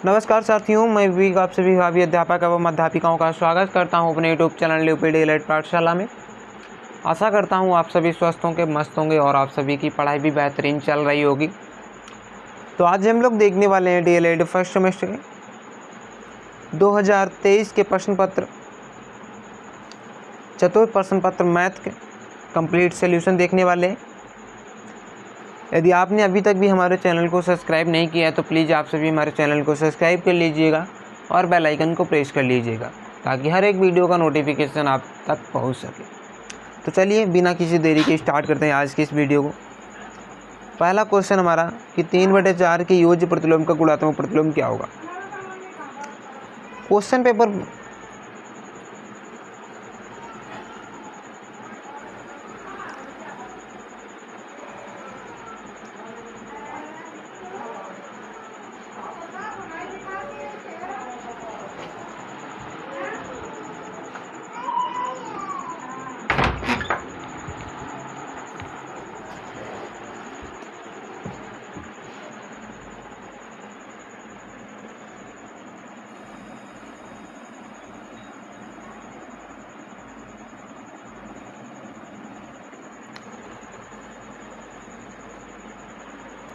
नमस्कार साथियों, मैं विवेक आप सभी भावी अध्यापक एवं अध्यापिकाओं का स्वागत करता हूं अपने यूट्यूब चैनल यूपीडी एलाइट पाठशाला में। आशा करता हूं आप सभी स्वस्थ होंगे, मस्त होंगे और आप सभी की पढ़ाई भी बेहतरीन चल रही होगी। तो आज हम लोग देखने वाले हैं डीएलएड फर्स्ट सेमेस्टर के 2023 के प्रश्न पत्र, चतुर्थ प्रश्न पत्र मैथ के कंप्लीट सॉल्यूशन देखने वाले हैं। यदि आपने अभी तक भी हमारे चैनल को सब्सक्राइब नहीं किया है तो प्लीज़ आप सभी हमारे चैनल को सब्सक्राइब कर लीजिएगा और बेल आइकन को प्रेस कर लीजिएगा ताकि हर एक वीडियो का नोटिफिकेशन आप तक पहुंच सके। तो चलिए बिना किसी देरी के स्टार्ट करते हैं आज की इस वीडियो को। पहला क्वेश्चन हमारा कि 3/4 के योज्य प्रतिलोम का गुणात्मक प्रतिलोम क्या होगा। क्वेश्चन पेपर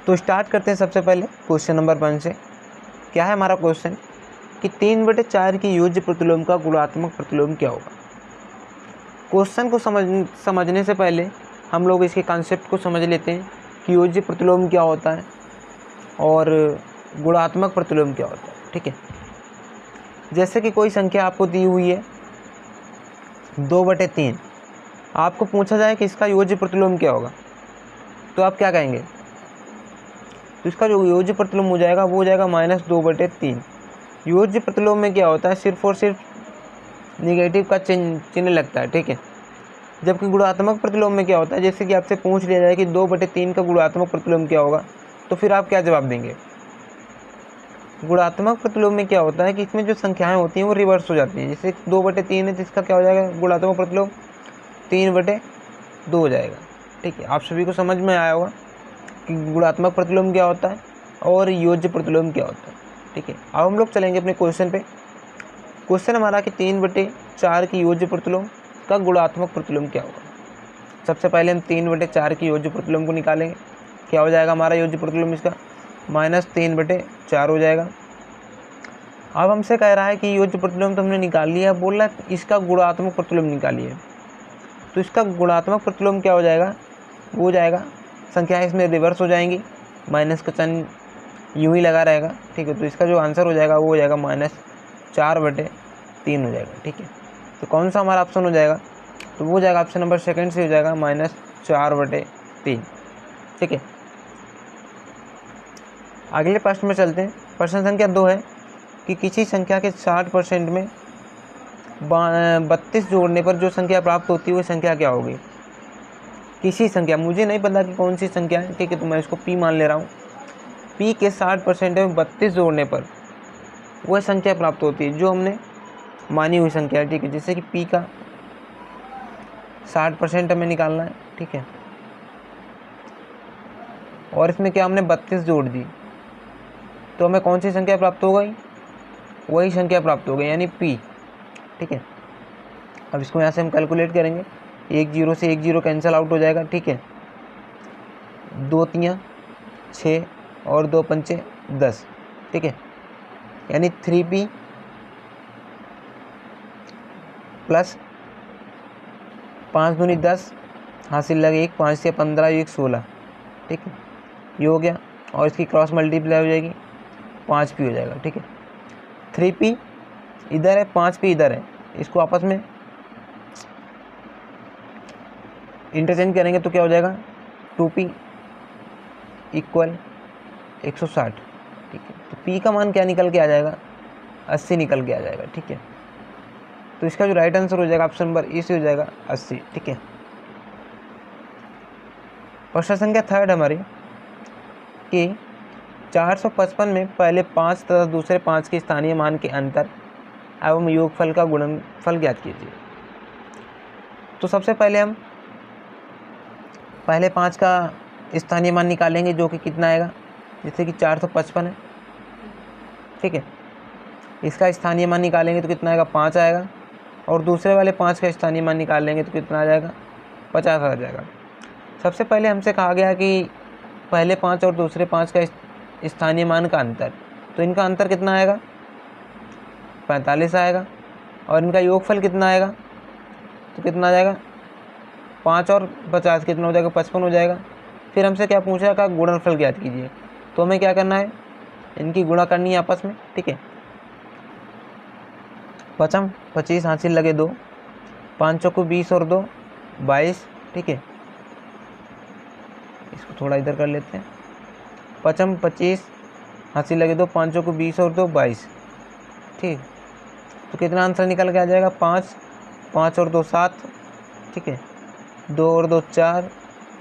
तो स्टार्ट करते हैं सबसे पहले क्वेश्चन नंबर 1 से। क्या है हमारा क्वेश्चन कि 3/4 की योज्य प्रतिलोम का गुणात्मक प्रतिलोम क्या होगा। क्वेश्चन को समझने से पहले हम लोग इसके कॉन्सेप्ट को समझ लेते हैं कि योज्य प्रतिलोम क्या होता है और गुणात्मक प्रतिलोम क्या होता है। ठीक है, जैसे कि कोई संख्या आपको दी हुई है 2/3, आपको पूछा जाए कि इसका योज्य प्रतिलोम क्या होगा तो आप क्या कहेंगे। तो इसका जो योज्य प्रतिलोम हो जाएगा वो हो जाएगा -2/3। योज्य प्रतिलोम में क्या होता है, सिर्फ और सिर्फ निगेटिव का चिन्ह लगता है। ठीक है, जबकि गुणात्मक प्रतिलोम में क्या होता है, जैसे कि आपसे पूछ लिया जाए कि 2/3 का गुणात्मक प्रतिलोम क्या होगा तो फिर आप क्या जवाब देंगे। गुणात्मक प्रतिलोम में क्या होता है कि इसमें जो संख्याएं होती हैं वो रिवर्स हो जाती हैं। जैसे 2/3 है तो इसका क्या हो जाएगा गुणात्मक प्रतिलोम 3/2 हो जाएगा। ठीक है, आप सभी को समझ में आया होगा कि गुणात्मक प्रतिलोम क्या होता है और योज्य प्रतिलोम क्या होता है। ठीक है, अब हम लोग चलेंगे अपने क्वेश्चन पे। क्वेश्चन हमारा कि 3/4 की योज्य प्रतिलोम का गुणात्मक प्रतिलोम क्या होगा। सबसे पहले हम 3/4 की योज्य प्रतिलोम को निकालेंगे। क्या हो जाएगा हमारा योज्य प्रतिलोम, इसका -3/4 हो जाएगा। अब हमसे कह रहा है कि योज्य प्रतिलोम तो हमने निकाल लिया, बोल रहा है इसका गुणात्मक प्रतिलोम निकालिए। तो इसका गुणात्मक प्रतिलोम क्या हो जाएगा, वो हो जाएगा, संख्याएं इसमें रिवर्स हो जाएंगी, माइनस का चिन्ह यूँ ही लगा रहेगा। ठीक है, तो इसका जो आंसर हो जाएगा वो हो जाएगा -4/3 हो जाएगा। ठीक है, तो कौन सा हमारा ऑप्शन हो जाएगा, तो वो हो जाएगा ऑप्शन नंबर सेकंड से हो जाएगा -4/3। ठीक है, अगले प्रश्न में चलते हैं। प्रश्न संख्या 2 है कि किसी संख्या के 60% में 32 जोड़ने पर जो संख्या प्राप्त होती है वो संख्या क्या होगी। किसी संख्या, मुझे नहीं पता कि कौन सी संख्या है। ठीक है, तो मैं इसको P मान ले रहा हूँ। P के 60% में 32 जोड़ने पर वह संख्या प्राप्त होती है जो हमने मानी हुई संख्या है। ठीक है, जैसे कि P का 60% हमें निकालना है। ठीक है, और इसमें क्या हमने 32 जोड़ दी तो हमें कौन सी संख्या प्राप्त हो गई, वही संख्या प्राप्त हो गई यानी P। ठीक है, अब इसको यहाँ से हम कैलकुलेट करेंगे। 1 0 से 1 0 कैंसिल आउट हो जाएगा। ठीक है, 2 3 6 और 2 5 10। ठीक है, यानी 3P प्लस 5 दूनी 10 हासिल लगे 1, 5 से 15 1 16। ठीक है, ये हो गया और इसकी क्रॉस मल्टीप्लाई हो जाएगी, 5P हो जाएगा। ठीक है, 3P इधर है, 5P इधर है, इसको आपस में इंटरचेंज करेंगे तो क्या हो जाएगा 2P = 160। ठीक है, तो P का मान क्या निकल के आ जाएगा, 80 निकल के आ जाएगा। ठीक है, तो इसका जो राइट आंसर हो जाएगा ऑप्शन नंबर ए से हो जाएगा 80। ठीक है, प्रश्न संख्या 3 हमारी कि 455 में पहले 5 तथा दूसरे 5 के स्थानीय मान के अंतर एवं योगफल का गुणनफल ज्ञात कीजिए। तो सबसे पहले हम पहले 5 का स्थानीय मान निकालेंगे जो कि कितना आएगा, जैसे कि 455 है ठीक है। इसका स्थानीय मान निकालेंगे तो कितना आएगा, 5 आएगा, और दूसरे वाले 5 का स्थानीय मान निकालेंगे तो कितना आ जाएगा, 50 आ जाएगा। सबसे पहले हमसे कहा गया कि पहले 5 और दूसरे 5 का स्थानीय मान का अंतर, तो इनका अंतर कितना आएगा, 45 आएगा, और इनका योगफल कितना आएगा, तो कितना आ जाएगा, 5 और 50 कितना हो जाएगा, 55 हो जाएगा। फिर हमसे क्या पूछा का गुणनफल ज्ञात कीजिए, तो हमें क्या करना है, इनकी गुणा करनी है आपस में, ठीक है। 25 हासिल लगे 2, 5 को 20 और 2 22, ठीक है। इसको थोड़ा इधर कर लेते हैं, 25 हासिल लगे 2, 5 को 20 और 2 22, ठीक। तो कितना आंसर निकल के आ जाएगा, 5, 5 और 2 7, ठीक है, 2 और 2 4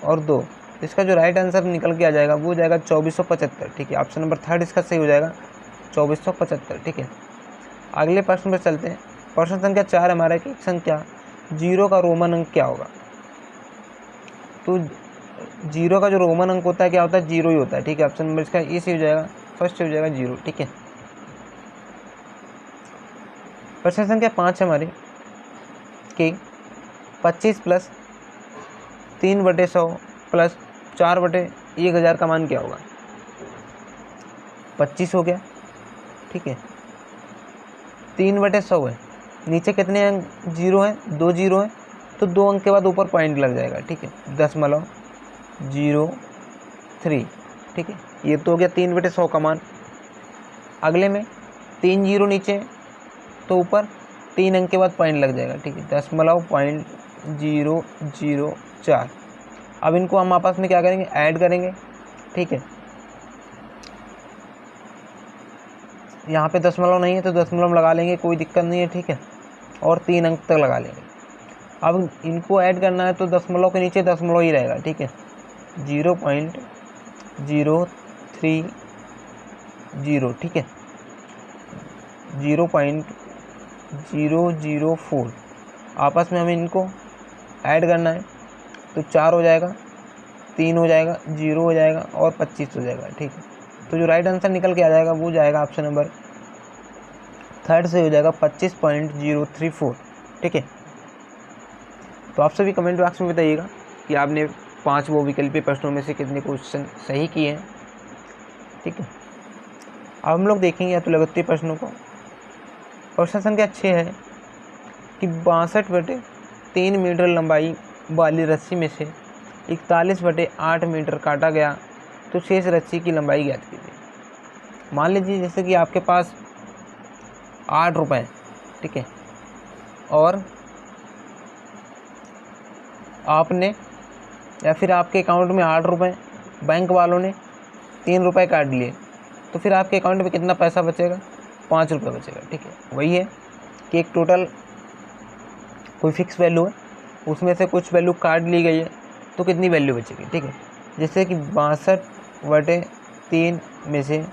और 2। इसका जो राइट आंसर निकल के आ जाएगा वो हो जाएगा 2475, ठीक है। ऑप्शन नंबर 3 इसका सही हो जाएगा, 2475, ठीक है। अगले प्रश्न पर चलते हैं। प्रश्न संख्या 4 हमारा कि संख्या 0 का रोमन अंक क्या होगा। तो 0 का जो रोमन अंक होता है क्या होता है, 0 ही होता है, ठीक है। ऑप्शन नंबर इसका ए सही हो जाएगा, फर्स्ट हो जाएगा 0, ठीक है। प्रश्न संख्या 5 हमारे कि 25 प्लस 3/100 प्लस 4/1000 का मान क्या होगा। 25 हो गया, ठीक है, 3/100 है, नीचे कितने अंक 0 हैं, 2 0 हैं, तो 2 अंक के बाद ऊपर पॉइंट लग जाएगा, ठीक है, 0.03, ठीक है। ये तो हो गया 3/100 का मान। अगले में 3 0 नीचे, तो ऊपर 3 अंक के बाद पॉइंट लग जाएगा, ठीक है, 0.004। अब इनको हम आपस में क्या करेंगे, ऐड करेंगे, ठीक है। यहाँ पे दशमलव नहीं है तो दशमलव लगा लेंगे, कोई दिक्कत नहीं है, ठीक है, और 3 अंक तक लगा लेंगे। अब इनको ऐड करना है तो दशमलव के नीचे दशमलव ही रहेगा, ठीक है, 0.030, ठीक है, 0.004 आपस में हमें इनको ऐड करना है, तो 4 हो जाएगा, 3 हो जाएगा, 0 हो जाएगा और 25 हो जाएगा, ठीक है। तो जो राइट आंसर निकल के आ जाएगा वो जाएगा ऑप्शन नंबर 3 से हो जाएगा 25.034, ठीक है। तो आप सभी कमेंट बॉक्स में बताइएगा कि आपने 5 वो विकल्पीय प्रश्नों में से कितने क्वेश्चन सही किए हैं, ठीक है। अब हम लोग देखेंगे अतुलगत्य प्रश्नों को। प्रश्न संख्या 6 है कि 62/3 मीटर लंबाई वाली रस्सी में से 41/8 मीटर काटा गया तो शेष रस्सी की लंबाई ज्ञात कीजिए। मान लीजिए जैसे कि आपके पास 8 रुपये, ठीक है, और आपने या फिर आपके अकाउंट में 8 रुपये, बैंक वालों ने 3 रुपये काट लिए, तो फिर आपके अकाउंट में कितना पैसा बचेगा, 5 रुपये बचेगा, ठीक है। वही है कि एक टोटल कोई फिक्स वैल्यू है, उसमें से कुछ वैल्यू काट ली गई है, तो कितनी वैल्यू बचेगी, ठीक है। जैसे कि 62/3 में से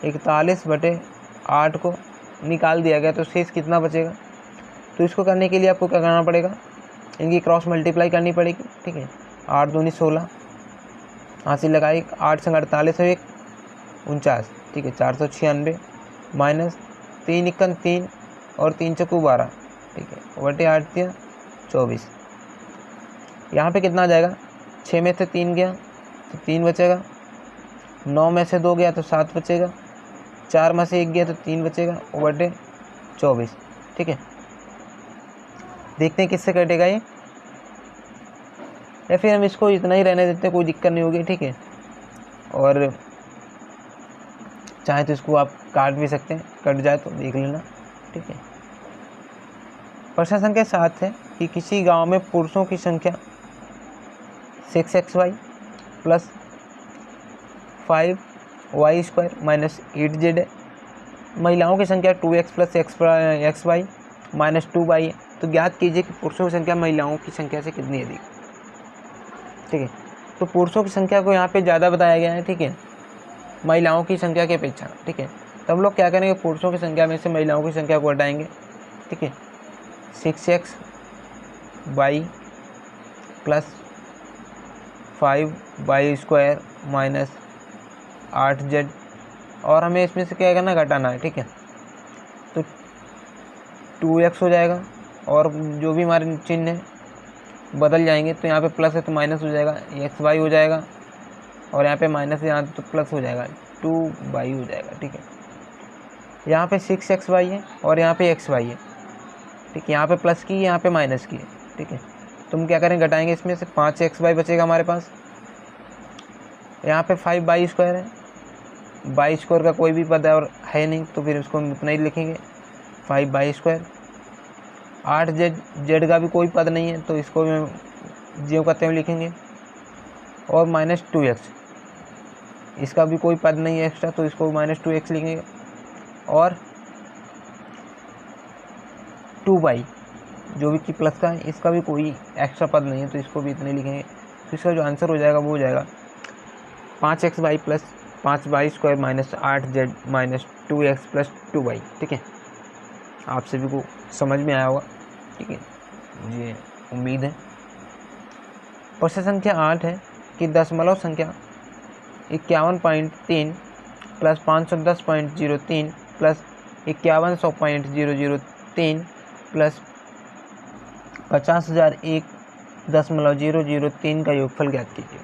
41/8 को निकाल दिया गया तो शेष कितना बचेगा। तो इसको करने के लिए आपको क्या करना पड़ेगा, इनकी क्रॉस मल्टीप्लाई करनी पड़ेगी, ठीक है। 8 दूनी 16, हासिल लगाई, 8 संग 48 है 49, ठीक है, 496 माइनस 3 × 3 और 3 × 12, ठीक है, बटे 8 दिया 24। यहाँ पे कितना आ जाएगा, 6 में से 3 गया तो 3 बचेगा, 9 में से 2 गया तो 7 बचेगा, 4 में से 1 गया तो 3 बचेगा, बटे 24, ठीक है। देखते हैं किससे कटेगा ये, या फिर हम इसको इतना ही रहने देते हैं, कोई दिक्कत नहीं होगी, ठीक है। और चाहे तो इसको आप काट भी सकते हैं, कट जाए तो देख लेना, ठीक है। प्रश्न संख्या 7 है कि किसी गांव में पुरुषों की संख्या 6xy plus 5y² minus 8z है, महिलाओं की संख्या 2x plus xy minus 2y है। तो ज्ञात कीजिए कि पुरुषों की संख्या महिलाओं की संख्या से कितनी अधिक, ठीक है। तो पुरुषों की संख्या को यहाँ पे ज़्यादा बताया गया है, ठीक है, महिलाओं की संख्या की अपेक्षा, ठीक है। तो हम लोग क्या करेंगे, पुरुषों की संख्या में से महिलाओं की संख्या को हटाएंगे, ठीक है। 6xy plus 5y² minus 8z और हमें इसमें से क्या करना है, घटाना है। ठीक है, तो 2x हो जाएगा और जो भी हमारे चिन्ह है बदल जाएंगे, तो यहाँ पे प्लस है तो माइनस हो जाएगा, xy हो जाएगा, और यहाँ पे माइनस है यहाँ तो प्लस हो जाएगा, 2y हो जाएगा। ठीक है, यहाँ पे 6xy है और यहाँ पे xy है। ठीक है, यहाँ पे प्लस की, यहाँ पे माइनस की है। ठीक है, तो हम क्या करेंगे, घटाएंगे, इसमें से 5xy बचेगा हमारे पास। यहाँ पे 5y स्क्वायर है, बाई स्क्वायर का कोई भी पद है और है नहीं, तो फिर उसको हम उतना ही लिखेंगे, 5y स्क्वायर। 8z का भी कोई पद नहीं है, तो इसको भी हम ज्यों करते हुए लिखेंगे। और -2x, इसका भी कोई पद नहीं है एक्स्ट्रा, तो इसको -2x लिखेंगे। और 2y जो भी कि प्लस का है, इसका भी कोई एक्स्ट्रा पद नहीं है, तो इसको भी इतने लिखेंगे। तो इसका जो आंसर हो जाएगा वो हो जाएगा 5xy plus 5y square minus 8z minus 2x plus 2y। ठीक है, आप सभी को समझ में आया होगा। ठीक है, मुझे उम्मीद है। प्रश्न संख्या 8 है कि दशमलव संख्या 51.3 प्लस 510.03 प्लस 5100.003 प्लस 50,001.003 का योगफल ज्ञात कीजिए।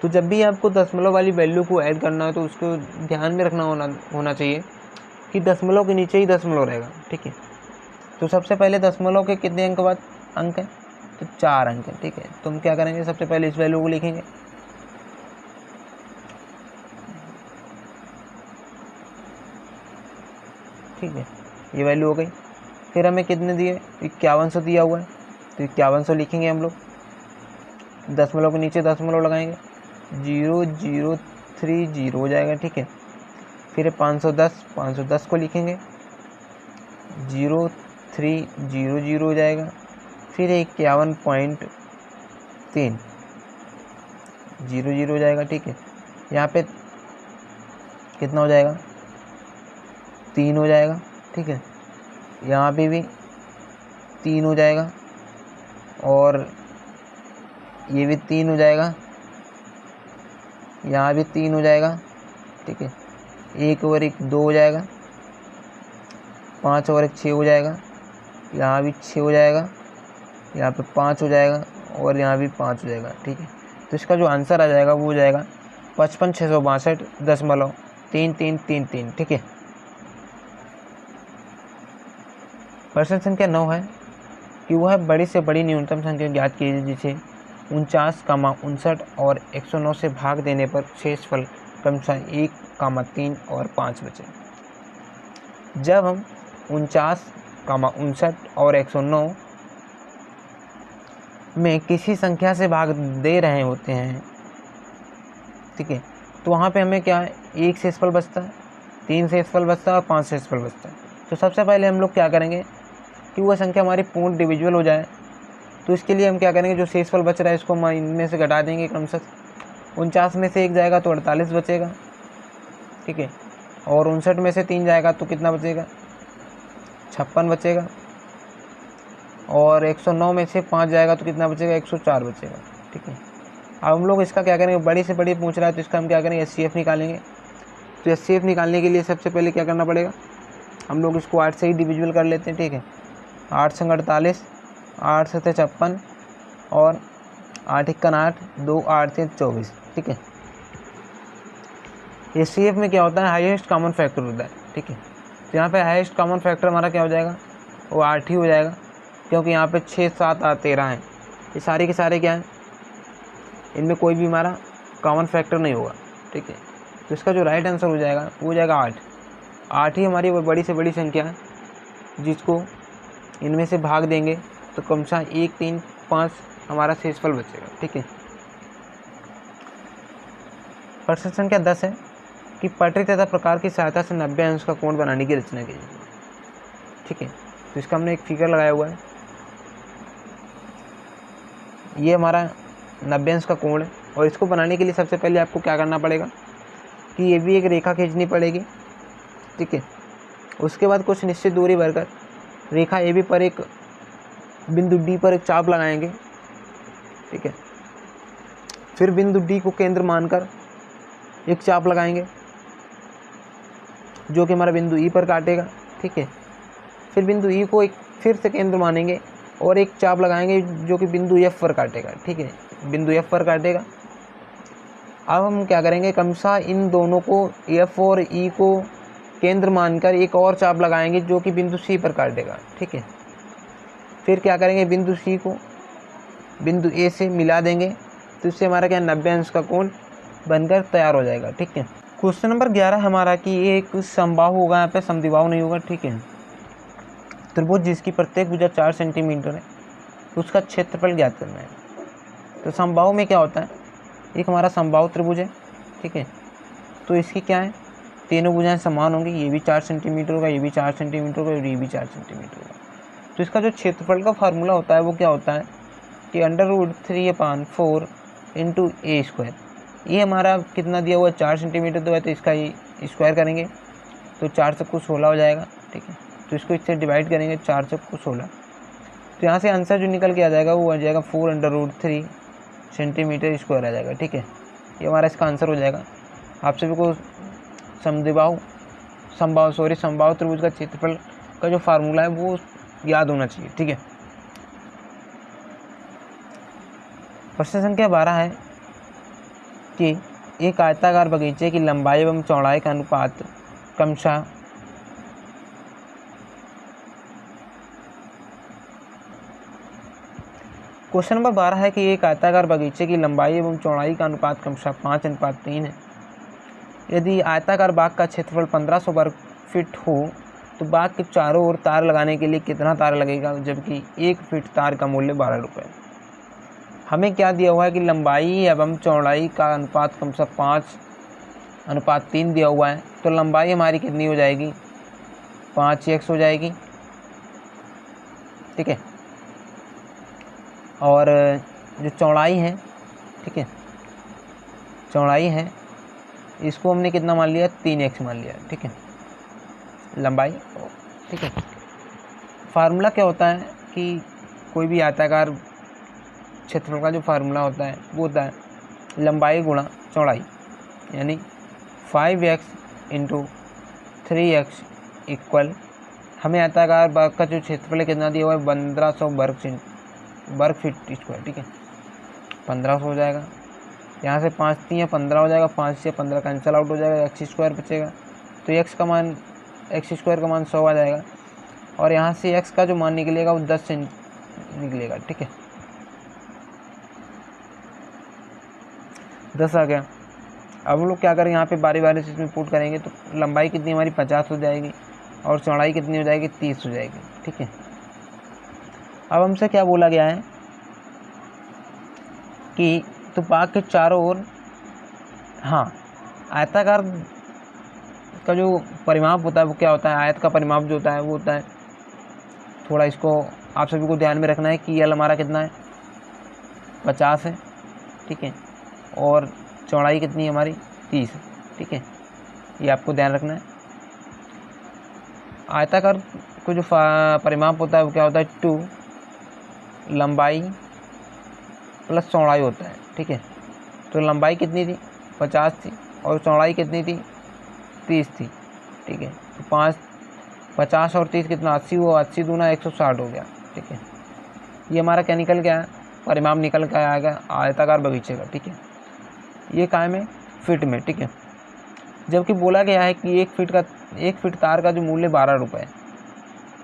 तो जब भी आपको दशमलव वाली वैल्यू को ऐड करना है तो उसको ध्यान में रखना होना चाहिए कि दशमलव के नीचे ही दशमलव रहेगा। ठीक है, तो सबसे पहले दशमलव के कितने अंक बाद अंक है, तो 4 अंक है। ठीक है, तो हम क्या करेंगे, सबसे पहले इस वैल्यू को लिखेंगे। ठीक है, ये वैल्यू हो गई। फिर हमें कितने दिए, 5100 दिया हुआ है, तो 5100 लिखेंगे हम लोग। दशमलव के नीचे दशमलव लगाएंगे, 0030 हो जाएगा। ठीक है, फिर 510 को लिखेंगे, 0300 हो जाएगा। फिर 51.300 हो जाएगा। ठीक है, यहाँ पे कितना हो जाएगा, 3 हो जाएगा। ठीक है, यहाँ पे भी 3 हो जाएगा और ये भी 3 हो जाएगा, यहाँ भी 3 हो जाएगा। ठीक है, 1 और 1 2 हो जाएगा, 5 और 1 6 हो जाएगा, यहाँ भी 6 हो जाएगा, यहाँ पे 5 हो जाएगा और यहाँ भी 5 हो जाएगा। ठीक है, तो इसका जो आंसर आ जाएगा वो हो जाएगा 55,662.3333। ठीक है, प्रश्न संख्या 9 है कि वह बड़ी से बड़ी न्यूनतम संख्या ज्ञात कीजिए जिसे 49, 59 और 109 से भाग देने पर शेषफल क्रमशः 1, 3 और 5 बचे। जब हम 49, 59 और 109 में किसी संख्या से भाग दे रहे होते हैं, ठीक है, तो वहाँ पे हमें क्या है, 1 शेषफल बचता है, 3 शेषफल बचता है और 5 शेषफल बचता है। तो सबसे पहले हम लोग क्या करेंगे कि वह संख्या हमारी पूर्ण डिविजिबल हो जाए, तो इसके लिए हम क्या करेंगे, जो शेषफल बच रहा है इसको हम इनमें से घटा देंगे क्रमशः। 49 में से 1 जाएगा तो 48 बचेगा। ठीक है, और 59 में से 3 जाएगा तो कितना बचेगा, 56 बचेगा। और 109 में से 5 जाएगा तो कितना बचेगा, 104 बचेगा। ठीक है, अब हम लोग इसका क्या करेंगे, बड़ी से बड़ी पूछ रहा है तो इसका हम क्या करेंगे, HCF निकालेंगे। तो HCF निकालने के लिए सबसे पहले क्या करना पड़ेगा, हम लोग इसको 8 से ही डिविजिबल कर लेते हैं। ठीक है, 8 संग 48, 8 से 56 और 8 1 8, 2 8 से 24। ठीक है, HCF में क्या होता है, हाईएस्ट कॉमन फैक्टर होता है। ठीक है, तो यहाँ पे हाईएस्ट कॉमन फैक्टर हमारा क्या हो जाएगा, वो 8 ही हो जाएगा, क्योंकि यहाँ पे 6, 7 और 13 हैं। ये सारे के सारे क्या हैं, इनमें कोई भी हमारा कॉमन फैक्टर नहीं होगा। ठीक है, तो इसका जो राइट आंसर हो जाएगा वो हो जाएगा 8। 8 ही हमारी वो बड़ी से बड़ी संख्या है जिसको इनमें से भाग देंगे तो क्रमशः 1, 3, 5 हमारा शेषफल बचेगा। ठीक है, प्रश्न संख्या 10 है कि पटरी तथा प्रकार की सहायता से 90 अंश का कोण बनाने की रचना कीजिए। ठीक है, तो इसका हमने एक फिगर लगाया हुआ है, ये हमारा 90 अंश का कोण है। और इसको बनाने के लिए सबसे पहले आपको क्या करना पड़ेगा कि ये भी एक रेखा खींचनी पड़ेगी। ठीक है, उसके बाद कुछ निश्चित दूरी भरकर रेखा AB पर एक बिंदु D पर एक चाप लगाएंगे। ठीक है, फिर बिंदु D को केंद्र मानकर एक चाप लगाएंगे जो कि हमारा बिंदु ई पर काटेगा, ठीक है। फिर बिंदु ई को एक फिर से केंद्र मानेंगे और एक चाप लगाएंगे जो कि बिंदु एफ पर काटेगा, ठीक है, बिंदु एफ पर काटेगा। अब हम क्या करेंगे, क्रमशः इन दोनों को एफ और ई को केंद्र मानकर एक और चाप लगाएंगे जो कि बिंदु सी पर काटेगा, ठीक है। फिर क्या करेंगे, बिंदु सी को बिंदु ए से मिला देंगे, तो इससे हमारा क्या 90 अंश का कोण बनकर तैयार हो जाएगा, ठीक है। क्वेश्चन नंबर 11 हमारा कि एक समबाहु होगा, यहाँ पे समद्विबाहु नहीं होगा, ठीक है। त्रिभुज जिसकी प्रत्येक भुजा 4 सेंटीमीटर है, उसका क्षेत्रफल ज्ञात करना है। तो समबाहु में क्या होता है, एक हमारा समबाहु त्रिभुज है, ठीक है। तो इसकी क्या है, तीनों भुजाएं समान होंगी, ये भी 4 सेंटीमीटर होगा, ये भी 4 सेंटीमीटर होगा और ये भी 4 सेंटीमीटर होगा। तो इसका जो क्षेत्रफल का फार्मूला होता है वो क्या होता है कि √3/4 इंटू ए स्क्वायर। ये हमारा कितना दिया हुआ है, 4 सेंटीमीटर तो है, तो इसका ये स्क्वायर करेंगे तो 4 चक्कू 16 हो जाएगा, ठीक है। तो इसको इससे डिवाइड करेंगे, 4 चक्कू 16, तो यहाँ से आंसर जो निकल के आ जाएगा वो आ जाएगा 4√3 सेंटीमीटर स्क्वायर आ जाएगा, ठीक है। ये हमारा इसका आंसर हो जाएगा। आप सभी को समबाहु त्रिभुज का क्षेत्रफल का जो फार्मूला है वो याद होना चाहिए, ठीक है। प्रश्न संख्या 12 है कि एक आयताकार बगीचे की लंबाई एवं चौड़ाई का अनुपात क्रमशः क्वेश्चन नंबर 12 है कि एक आयताकार बगीचे की लंबाई एवं चौड़ाई का अनुपात क्रमशः 5:3 है। यदि आयताकार बाग का क्षेत्रफल 1500 वर्ग फीट हो तो बाग के चारों ओर तार लगाने के लिए कितना तार लगेगा, जबकि 1 फीट तार का मूल्य 12 रुपये। हमें क्या दिया हुआ है कि लंबाई एवं चौड़ाई का अनुपात क्रमशः 5:3 दिया हुआ है। तो लंबाई हमारी कितनी हो जाएगी, 5x हो जाएगी, ठीक है। और जो चौड़ाई है, ठीक है, चौड़ाई है इसको हमने कितना मान लिया, 3x मान लिया, ठीक है, लंबाई, ठीक है। फार्मूला क्या होता है कि कोई भी आयताकार क्षेत्रफल का जो फार्मूला होता है वो होता है लंबाई गुणा चौड़ाई, यानी 5x इंटू 3x इक्वल, हमें आयताकार बाग का जो क्षेत्रफल कितना दिया हुआ है 1500 वर्ग फीट स्क्वायर, ठीक है, 1500 हो जाएगा। यहाँ से 5 3 15 हो जाएगा, 5 से 15 कैंसिल आउट हो जाएगा, x स्क्वायर बचेगा, तो x स्क्वायर का मान 100 आ जाएगा। और यहाँ से x का जो मान निकलेगा वो 10 से निकलेगा, ठीक है, 10 आ गया। अब हम लोग क्या करेंगे, यहाँ पे बारी बारी से इसमें पुट करेंगे, तो लंबाई कितनी हमारी 50 हो जाएगी और चौड़ाई कितनी हो जाएगी, 30 हो जाएगी, ठीक है। अब हमसे क्या बोला गया है कि तो बाग के चारों ओर, हाँ, आयताकार का जो परिमाप होता है वो क्या होता है, आयत का परिमाप जो होता है वो होता है, थोड़ा इसको आप सभी को ध्यान में रखना है कि एल हमारा कितना है, 50 है, ठीक है, और चौड़ाई कितनी है हमारी, 30 है, ठीक है, ये आपको ध्यान रखना है। आयताकार को जो परिमाप होता है वो क्या होता है, 2 लंबाई प्लस चौड़ाई होता है, ठीक है। तो लंबाई कितनी थी, 50 थी, और चौड़ाई कितनी थी, 30 थी, ठीक है। तो 50 और 30 कितना, 80 हुआ, 80 दूना 160 हो गया, ठीक है। ये हमारा क्या निकल गया, परिमाप निकल के आएगा आयताकार बगीचे का, ठीक है। ये कायम है फिट में, ठीक है। जबकि बोला गया है कि 1 फीट तार का जो मूल्य 12 रुपये है,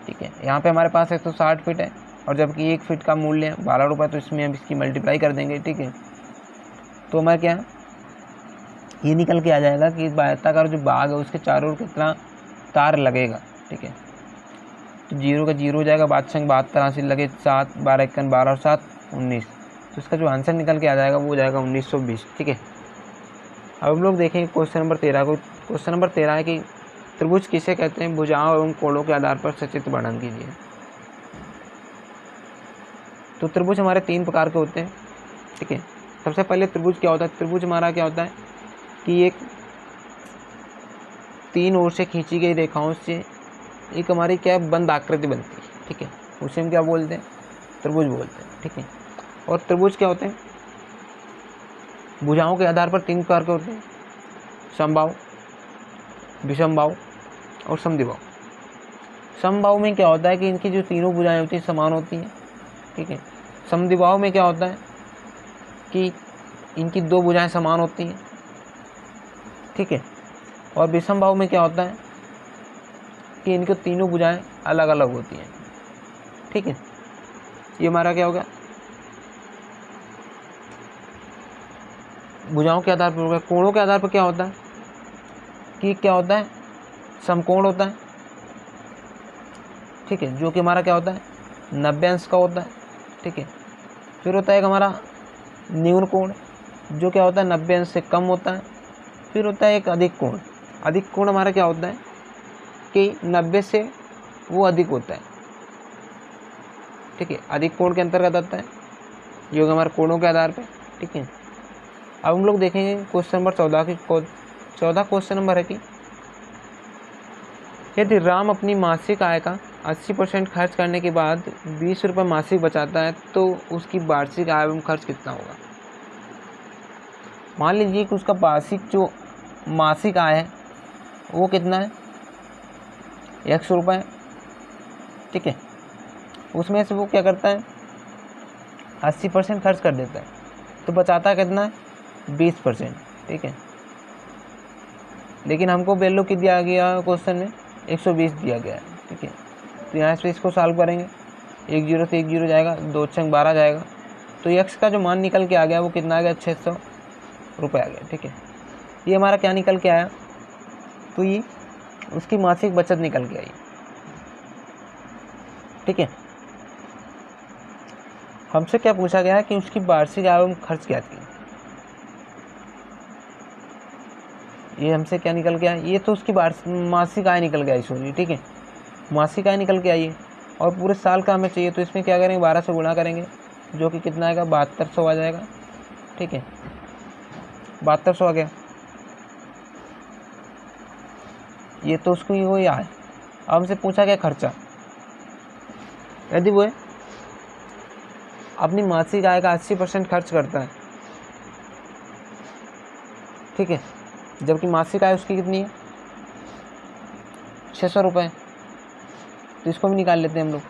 ठीक है। यहाँ पे हमारे पास 160 फीट है और जबकि 1 फीट का मूल्य है 12 रुपये, तो इसमें हम इसकी मल्टीप्लाई कर देंगे, ठीक है। तो हमारा क्या ये निकल के आ जाएगा कि आयताकार जो बाग है उसके चारों ओर कितना तार लगेगा, ठीक है। तो 0 का 0 हो जाएगा, 72 से लगे 7 12 51 12 और 7 19, तो इसका जो आंसर निकल के आ जाएगा वो हो जाएगा 1920, ठीक है। अब हम लोग देखेंगे क्वेश्चन नंबर 13 को। क्वेश्चन नंबर 13 है कि त्रिभुज किसे कहते हैं, भुजाओं एवं कोणों के आधार पर सचित्र वर्णन कीजिए। तो त्रिभुज हमारे 3 प्रकार के होते हैं, ठीक है। सबसे पहले त्रिभुज क्या होता है, त्रिभुज हमारा क्या होता है कि एक 3 ओर से खींची गई रेखाओं से एक हमारी क्या बंद आकृति बनती है, ठीक है, उसे हम क्या बोलते हैं, त्रिभुज बोलते हैं, ठीक है। और त्रिभुज क्या होते हैं, भुजाओं के आधार पर 3 प्रकार के होते हैं, समबाहु, विषमबाहु और समद्विबाहु। समबाहु में क्या होता है कि इनकी जो तीनों भुजाएं होती हैं समान होती हैं, ठीक है। समद्विबाहु में क्या होता है कि इनकी दो भुजाएं समान होती हैं, ठीक है। और विषमबाहु में क्या होता है कि इनकी तीनों भुजाएं अलग अलग होती हैं, ठीक है। ये हमारा क्या होगा, भुजाओं के आधार पर होगा। कोणों के आधार पर क्या होता है कि क्या होता है, समकोण होता है, ठीक है, जो कि हमारा क्या होता है 90 अंश का होता है, ठीक है। फिर होता है एक हमारा न्यून कोण, जो क्या होता है 90 अंश से कम होता है। फिर होता है एक अधिक कोण। अधिक कोण हमारा क्या होता है कि 90 से वो अधिक होता है, ठीक है। अधिक कोण के अंतर्गत आता है, ये होगा हमारे कोणों के आधार पर, ठीक है। अब हम लोग देखेंगे क्वेश्चन नंबर 14 की 14 क्वेश्चन नंबर है कि यदि राम अपनी मासिक आय का 80% खर्च करने के बाद 20 रुपये मासिक बचाता है तो उसकी वार्षिक आय एवं खर्च कितना होगा। मान लीजिए कि उसका वार्षिक जो मासिक आय है वो कितना है 100 रुपये, ठीक है। उसमें से वो क्या करता है 80% खर्च कर देता है, तो बचाता है कितना है 20%, ठीक है। लेकिन हमको वैल्यू कितना दिया गया क्वेश्चन में 120 दिया गया है, ठीक है। तो यहाँ से इसको सॉल्व करेंगे, 1 0 से 1 0 जाएगा, 2 6 12 जाएगा, तो x का जो मान निकल के आ गया वो कितना आ गया 600 रुपये आ गया, ठीक है। ये हमारा क्या निकल के आया, तो ये उसकी मासिक बचत निकल के आई, ठीक है। हमसे क्या पूछा गया है कि उसकी वार्षिक आय एवं खर्च क्या थी, ये हमसे क्या निकल गया, ये तो उसकी मासिक आय निकल गया सॉरी, ठीक है। मासिक आय निकल के आई है और पूरे साल का हमें चाहिए, तो इसमें क्या करेंगे 12 से गुणा करेंगे, जो कि कितना आएगा 7200 आ जाएगा, ठीक है। 7200 आ गया, ये तो उसको ही वही आय। अब हमसे पूछा गया खर्चा, यदि वो अपनी मासिक आय का 80% खर्च करता है, ठीक है, जबकि मासिक आय उसकी कितनी है 600 रुपये, तो इसको भी निकाल लेते हैं हम लोग,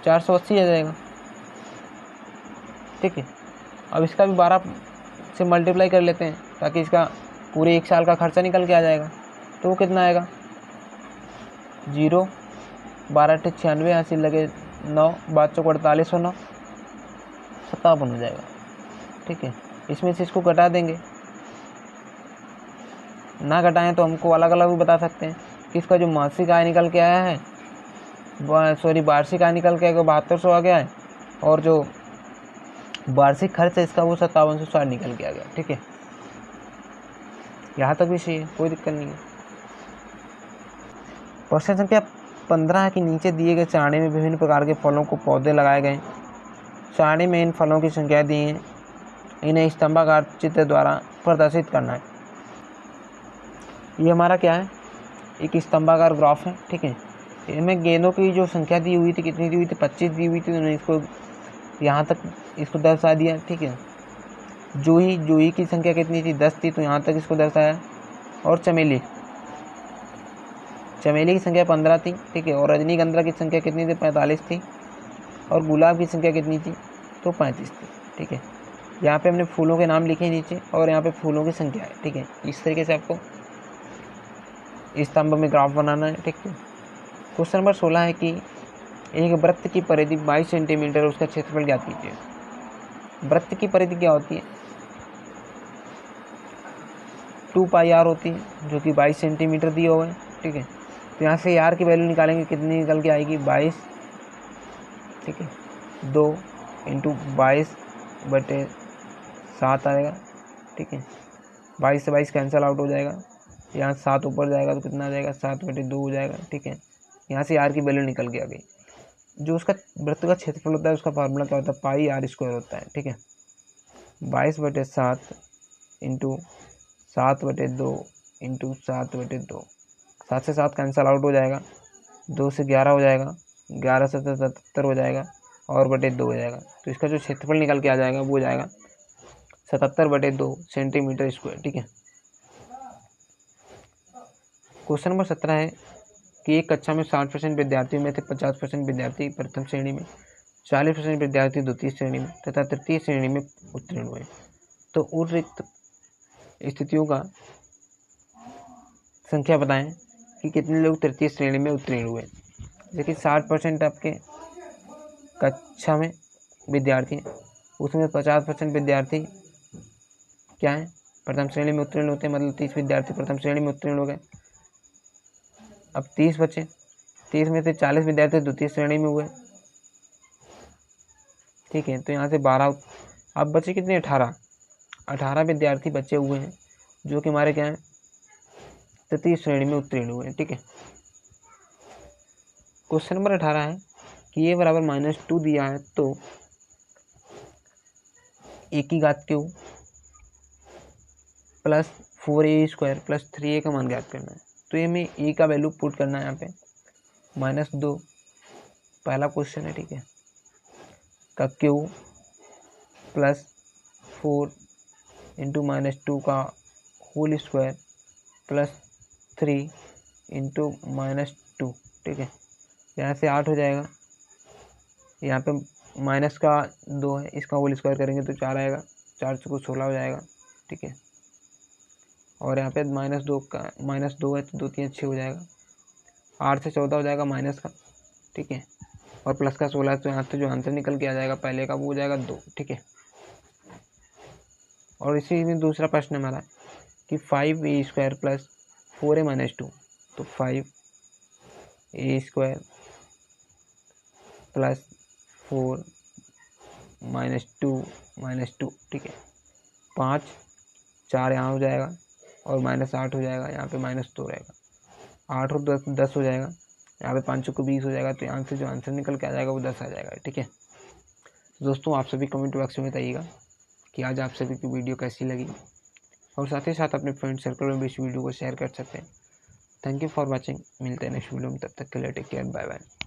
480 आ जाएगा, ठीक है। अब इसका भी 12 से मल्टीप्लाई कर लेते हैं ताकि इसका पूरे 1 साल का खर्चा निकल के आ जाएगा, तो वो कितना आएगा 0 12 8 96 80 लगे 9 5 चौक 48 9 57 हो जाएगा, ठीक है। इसमें से इसको घटा देंगे, ना घटाएं तो हमको अलग अलग भी बता सकते हैं कि इसका जो मासिक आय निकल के आया है सॉरी वार्षिक आय निकल के आएगा 7200 आ गया है, और जो वार्षिक खर्च है इसका वो 5760 निकल के आ गया, ठीक है। यहाँ तक भी सही है, कोई दिक्कत नहीं है। प्रश्न संख्या 15 के नीचे दिए गए चार्ट में विभिन्न प्रकार के फलों को पौधे लगाए गए, चार्ट में इन फलों की संख्या दी है, इन्हें स्तंभाकार चित्र द्वारा प्रदर्शित करना है। ये हमारा क्या है एक स्तंभाकार ग्राफ है, ठीक है। इनमें गेंदों की जो संख्या दी हुई थी कितनी दी हुई थी 25 दी हुई थी, उन्होंने इसको यहाँ तक इसको दर्शा दिया, ठीक है। जूही की संख्या कितनी थी 10 थी, तो यहाँ तक इसको दर्शाया। और चमेली की संख्या 15 थी, ठीक है। और रजनीगंधा की संख्या कितनी थी 45 थी, और गुलाब की संख्या कितनी थी तो 35 थी, ठीक है। यहाँ पे हमने फूलों के नाम लिखे नीचे और यहाँ पे फूलों की संख्या है, ठीक है। इस तरीके से आपको स्तंभ में ग्राफ बनाना है, ठीक है। क्वेश्चन नंबर 16 है कि एक वृत्त की परिधि 22 सेंटीमीटर, उसका क्षेत्रफल ज्ञात कीजिए। वृत्त की परिधि क्या होती है 2 पाई आर होती है, जो कि 22 सेंटीमीटर दिए हुए हैं, ठीक है। तो यहाँ से आर की वैल्यू निकालेंगे, कितनी निकल के आएगी 22, ठीक है। 2 इंटू 22/7 आएगा, ठीक है। 22 से 22 कैंसिल आउट हो जाएगा, यहाँ 7 ऊपर जाएगा तो कितना आ जाएगा 7/2 हो जाएगा, ठीक है। यहाँ से आर की वैल्यू निकल के आ गई। जो उसका वृत्त का क्षेत्रफल होता है उसका फार्मूला क्या होता है पाई आर स्क्वायर होता है, ठीक है। 22/7 इंटू 7/2 इंटू 7/2, 7 से 7 कैंसल आउट हो जाएगा, 2 से 11 हो जाएगा, 11 से 77 हो जाएगा और 2 हो जाएगा। तो इसका जो क्षेत्रफल निकल के आ जाएगा वो हो जाएगा 77/2 सेंटीमीटर स्क्वायर, ठीक है। क्वेश्चन नंबर 17 है कि एक कक्षा में 60% विद्यार्थियों में से 50% विद्यार्थी प्रथम श्रेणी में, 40% विद्यार्थी द्वितीय श्रेणी में तथा तृतीय श्रेणी में उत्तीर्ण हुए। तो उर्वरित स्थितियों का संख्या बताएं कि कितने लोग तृतीय श्रेणी में उत्तीर्ण हुए। देखिए 60% आपके कक्षा में विद्यार्थी हैं, उसमें 50% विद्यार्थी क्या है, प्रथम श्रेणी में उत्तीर्ण होते हैं, मतलब 30 विद्यार्थी प्रथम श्रेणी में उत्तीर्ण हो गए। अब 30 बचे, 30 में से 40 विद्यार्थी द्वितीय श्रेणी में हुए, ठीक है। तो यहाँ से 12, अब बचे कितने, 18 विद्यार्थी बचे हुए हैं जो कि हमारे क्या हैं, तृतीय श्रेणी में उत्तीर्ण हुए हैं, ठीक है। क्वेश्चन नंबर 18 है कि ए बराबर -2 दिया है तो ए की घात Q plus 4a² plus 3a का मान ज्ञात करना है। तो ये में ए का वैल्यू पुट करना है यहाँ पे -2, पहला क्वेश्चन है, ठीक है, का क्यू प्लस 4 इंटू -2 का होल स्क्वायर प्लस 3 इंटू -2, ठीक है। यहाँ से 8 हो जाएगा, यहाँ पे माइनस का 2 है, इसका होल स्क्वायर करेंगे तो 4 आएगा, 4 से कुछ 16 हो जाएगा, ठीक है। और यहाँ पे -2 है तो 2 3 6 हो जाएगा, 8 से 14 हो जाएगा माइनस का, ठीक है। और प्लस का 16, तो यहाँ से जो आंसर निकल के आ जाएगा पहले का वो हो जाएगा 2, ठीक है। और इसी में दूसरा प्रश्न हमारा कि 5a² प्लस 4a - 2, तो 5a² प्लस 4 -2, ठीक है। 5 4 यहाँ हो जाएगा और -8 हो जाएगा, यहाँ पे -2 रहेगा, 8 और 10 हो जाएगा, यहाँ पे 5 को 20 हो जाएगा। तो यहाँ से जो आंसर निकल के आ जाएगा वो 10 आ जाएगा, ठीक है। दोस्तों आप सभी कमेंट बॉक्स में बताइएगा कि आज आप सभी की वीडियो कैसी लगी, और साथ ही साथ अपने फ्रेंड सर्कल में भी इस वीडियो को शेयर कर सकते हैं। थैंक यू फॉर वॉचिंग, मिलते हैं नेक्स्ट वीडियो में, तब तक के लिए टेक केयर, बाय बाय।